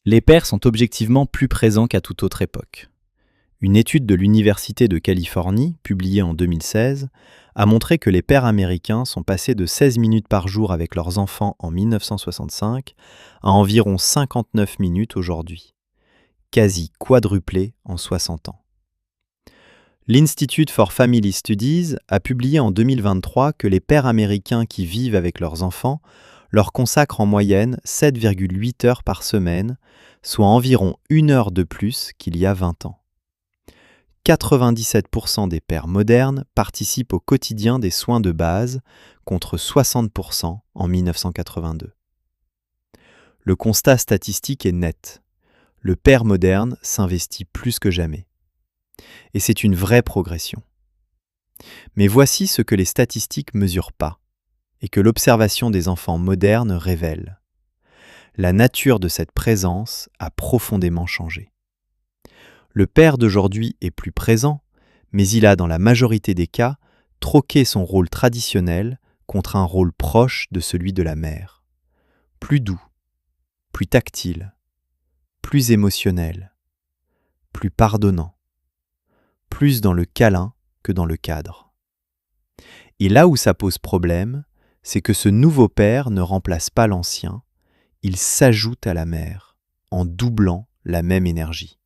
Les pères sont objectivement plus présents qu'à toute autre époque. Une étude de l'Université de Californie, publiée en 2016, a montré que les pères américains sont passés de 16 minutes par jour avec leurs enfants en 1965 à environ 59 minutes aujourd'hui, quasi quadruplé en 60 ans. L'Institute for Family Studies a publié en 2023 que les pères américains qui vivent avec leurs enfants leur consacrent en moyenne 7,8 heures par semaine, soit environ 1 heure de plus qu'il y a 20 ans. 97% des pères modernes participent au quotidien des soins de base, contre 60% en 1982. Le constat statistique est net. Le père moderne s'investit plus que jamais. Et c'est une vraie progression. Mais voici ce que les statistiques ne mesurent pas, et que l'observation des enfants modernes révèle. La nature de cette présence a profondément changé. Le père d'aujourd'hui est plus présent, mais il a dans la majorité des cas troqué son rôle traditionnel contre un rôle proche de celui de la mère. Plus doux, plus tactile, plus émotionnel, plus pardonnant, plus dans le câlin que dans le cadre. Et là où ça pose problème, c'est que ce nouveau père ne remplace pas l'ancien, il s'ajoute à la mère, en doublant la même énergie.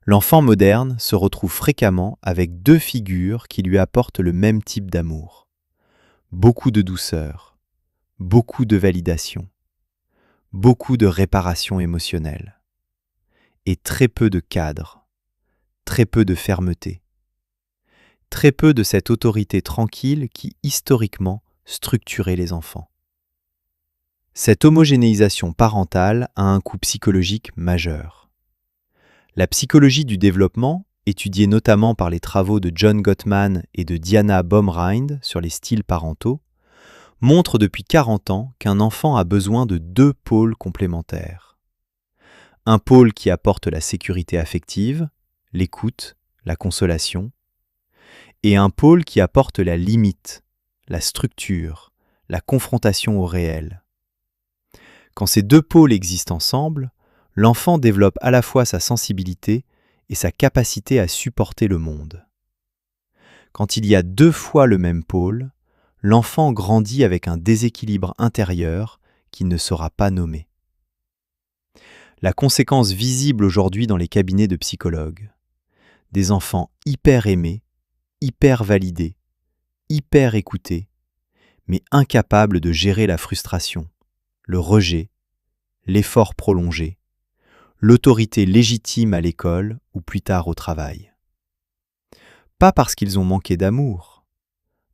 L'enfant moderne se retrouve fréquemment avec deux figures qui lui apportent le même type d'amour. Beaucoup de douceur, beaucoup de validation, beaucoup de réparation émotionnelle, et très peu de cadre, très peu de fermeté, très peu de cette autorité tranquille qui, historiquement, structurait les enfants. Cette homogénéisation parentale a un coût psychologique majeur. La psychologie du développement, étudiée notamment par les travaux de John Gottman et de Diana Baumrind sur les styles parentaux, montre depuis 40 ans qu'un enfant a besoin de deux pôles complémentaires. Un pôle qui apporte la sécurité affective, l'écoute, la consolation, et un pôle qui apporte la limite, la structure, la confrontation au réel. Quand ces deux pôles existent ensemble, l'enfant développe à la fois sa sensibilité et sa capacité à supporter le monde. Quand il y a deux fois le même pôle, l'enfant grandit avec un déséquilibre intérieur qu'il ne saura pas nommer. La conséquence visible aujourd'hui dans les cabinets de psychologues. Des enfants hyper aimés, hyper validés, hyper écoutés, mais incapables de gérer la frustration, le rejet, l'effort prolongé, l'autorité légitime à l'école ou plus tard au travail. Pas parce qu'ils ont manqué d'amour,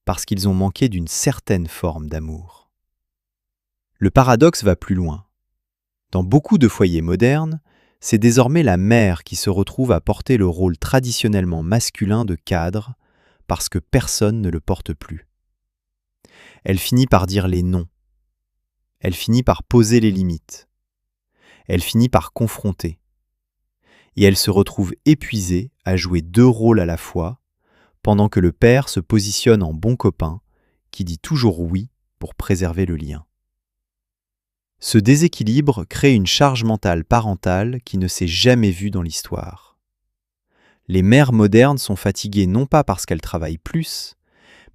parce qu'ils ont manqué d'une certaine forme d'amour. Le paradoxe va plus loin. Dans beaucoup de foyers modernes, c'est désormais la mère qui se retrouve à porter le rôle traditionnellement masculin de cadre parce que personne ne le porte plus. Elle finit par dire les non. Elle finit par poser les limites. Elle finit par confronter. Et elle se retrouve épuisée à jouer deux rôles à la fois, pendant que le père se positionne en bon copain, qui dit toujours oui pour préserver le lien. Ce déséquilibre crée une charge mentale parentale qui ne s'est jamais vue dans l'histoire. Les mères modernes sont fatiguées non pas parce qu'elles travaillent plus,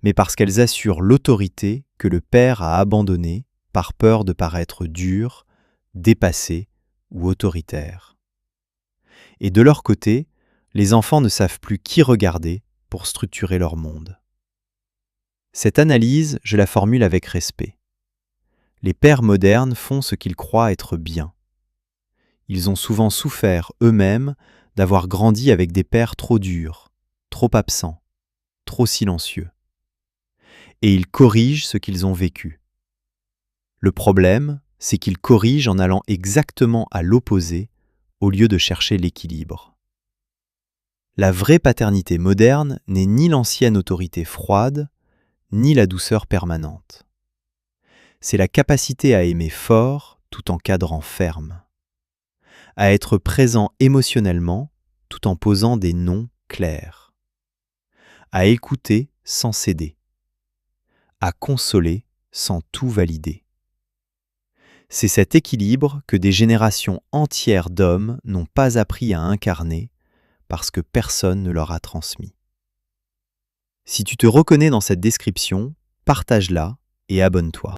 mais parce qu'elles assurent l'autorité que le père a abandonnée par peur de paraître dure, dépassée ou autoritaire. Et de leur côté, les enfants ne savent plus qui regarder pour structurer leur monde. Cette analyse, je la formule avec respect. Les pères modernes font ce qu'ils croient être bien. Ils ont souvent souffert eux-mêmes d'avoir grandi avec des pères trop durs, trop absents, trop silencieux. Et ils corrigent ce qu'ils ont vécu. Le problème, c'est qu'ils corrigent en allant exactement à l'opposé au lieu de chercher l'équilibre. La vraie paternité moderne n'est ni l'ancienne autorité froide, ni la douceur permanente. C'est la capacité à aimer fort tout en cadrant ferme, à être présent émotionnellement tout en posant des non clairs, à écouter sans céder, à consoler sans tout valider. C'est cet équilibre que des générations entières d'hommes n'ont pas appris à incarner parce que personne ne leur a transmis. Si tu te reconnais dans cette description, partage-la et abonne-toi.